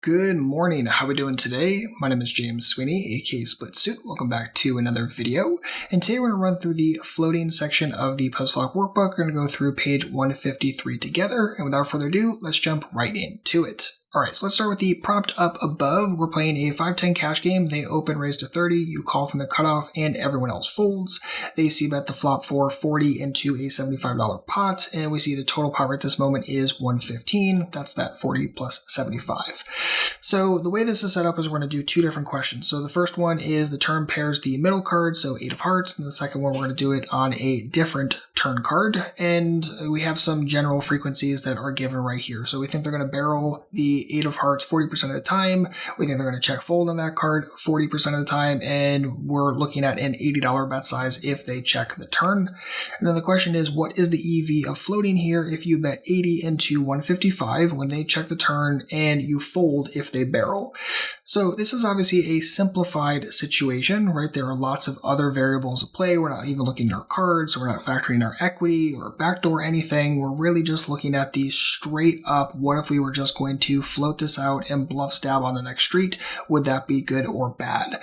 Good morning. How are we doing today? My name is James Sweeney, aka SplitSuit. Welcome back to another video. And today we're going to run through the floating section of the Postflop workbook. We're going to go through page 153 together. And without further ado, let's jump right into it. Alright, so let's start with the prompt up above. We're playing a 5-10 cash game. They open, raise to 30, you call from the cutoff, and everyone else folds. They see bet the flop for 40 into a $75 pot, and we see the total pot right at this moment is 115. That's that 40 plus 75. So the way this is set up is we're going to do two different questions. So the first one is the turn pairs the middle card, so 8 of hearts, and the second one we're going to do it on a different turn card, and we have some general frequencies that are given right here. So we think they're going to barrel the 8 of hearts 40% of the time. We think they're going to check fold on that card 40% of the time, and we're looking at an $80 bet size if they check the turn. And then the question is, what is the EV of floating here if you bet 80 into 155 when they check the turn and you fold if they barrel? So this is obviously a simplified situation, right? There are lots of other variables at play. We're not even looking at our cards, so we're not factoring our equity or backdoor anything. We're really just looking at the straight up, what if we were just going to float this out and bluff stab on the next street? Would that be good or bad?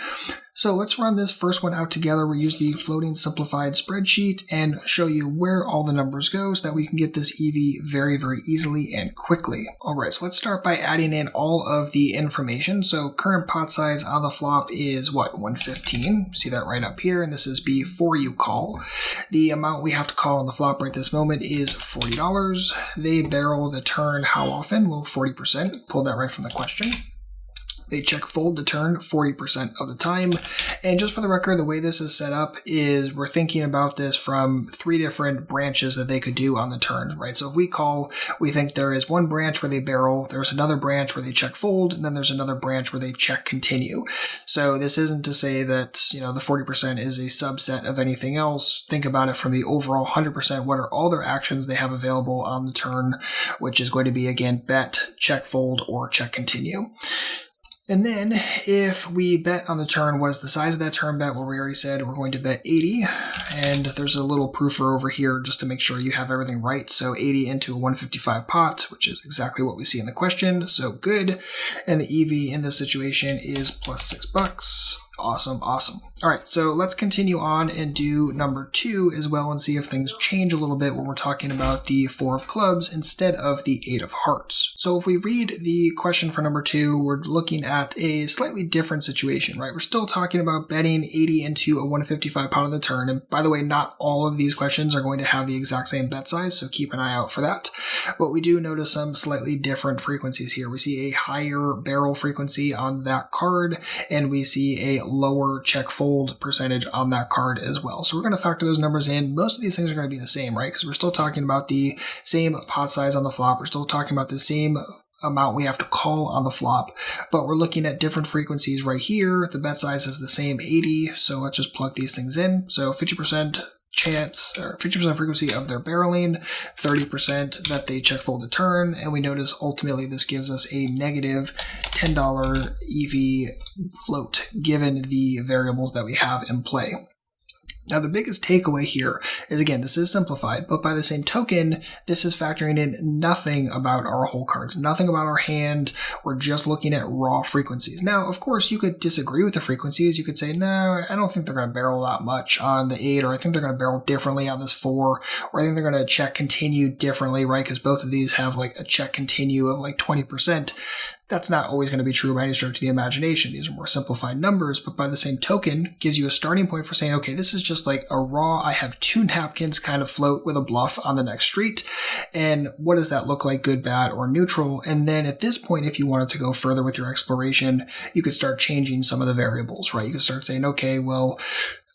So let's run this first one out together. We use the floating simplified spreadsheet and show you where all the numbers go so that we can get this EV very, very easily and quickly. All right, so let's start by adding in all of the information. So current pot size on the flop is what, 115? See that right up here, and this is before you call. The amount we have to call on the flop right this moment is $40. They barrel the turn how often? Well, 40%. Pulled that right from the question. They check fold to turn 40% of the time. And just for the record, the way this is set up is we're thinking about this from 3 different branches that they could do on the turn, right? So if we call, we think there is one branch where they barrel, there's another branch where they check fold, and then there's another branch where they check continue. So this isn't to say that, the 40% is a subset of anything else. Think about it from the overall 100%. What are all their actions they have available on the turn, which is going to be, again, bet, check fold, or check continue. And then if we bet on the turn, what is the size of that turn bet? Well, we already said we're going to bet 80. And there's a little proofer over here just to make sure you have everything right. So 80 into a 155 pot, which is exactly what we see in the question. So good. And the EV in this situation is plus $6. Awesome, awesome. All right, so let's continue on and do number 2 as well and see if things change a little bit when we're talking about the 4 of clubs instead of the 8 of hearts. So if we read the question for number 2, we're looking at a slightly different situation, right? We're still talking about betting 80 into a 155 pot on the turn. And by the way, not all of these questions are going to have the exact same bet size, so keep an eye out for that. But we do notice some slightly different frequencies here. We see a higher barrel frequency on that card, and we see a lower check fold percentage on that card as well. So we're going to factor those numbers in. Most of these things are going to be the same, right? Because we're still talking about the same pot size on the flop. We're still talking about the same amount we have to call on the flop, but we're looking at different frequencies right here. The bet size is the same, 80. So let's just plug these things in. So 50% chance, or 50% frequency of their barreling, 30% that they check fold to turn, and we notice ultimately this gives us a negative $10 EV float given the variables that we have in play. Now, the biggest takeaway here is, again, this is simplified, but by the same token, this is factoring in nothing about our whole cards, nothing about our hand. We're just looking at raw frequencies. Now, of course, you could disagree with the frequencies. You could say, no, I don't think they're going to barrel that much on the 8, or I think they're going to barrel differently on this 4, or I think they're going to check continue differently, right? Because both of these have like a check continue of like 20%. That's not always going to be true by any stretch of the imagination. These are more simplified numbers, but by the same token, gives you a starting point for saying, okay, this is just like a raw, I have 2 napkins kind of float with a bluff on the next street. And what does that look like, good, bad, or neutral? And then at this point, if you wanted to go further with your exploration, you could start changing some of the variables, right? You could start saying, okay, well,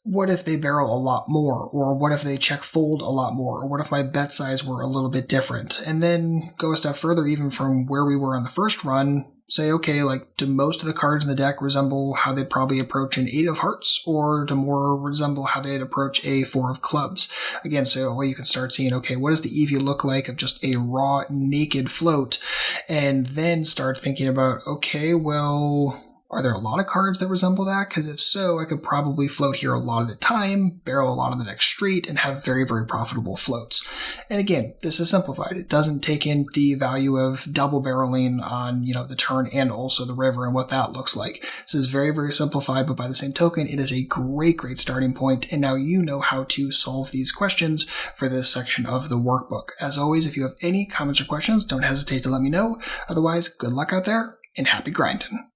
what if they barrel a lot more? Or what if they check fold a lot more? Or what if my bet size were a little bit different? And then go a step further, even from where we were on the first run, say, okay, like, do most of the cards in the deck resemble how they'd probably approach an 8 of hearts, or do more resemble how they'd approach a 4 of clubs? Again, so you can start seeing, okay, what does the EV look like of just a raw, naked float? And then start thinking about, okay, well, Are there a lot of cards that resemble that? Because if so, I could probably float here a lot of the time, barrel a lot of the next street, and have very, very profitable floats. And again, this is simplified. It doesn't take in the value of double barreling on, the turn and also the river and what that looks like. This is very, very simplified, but by the same token, it is a great, great starting point. And now you know how to solve these questions for this section of the workbook. As always, if you have any comments or questions, don't hesitate to let me know. Otherwise, good luck out there and happy grinding.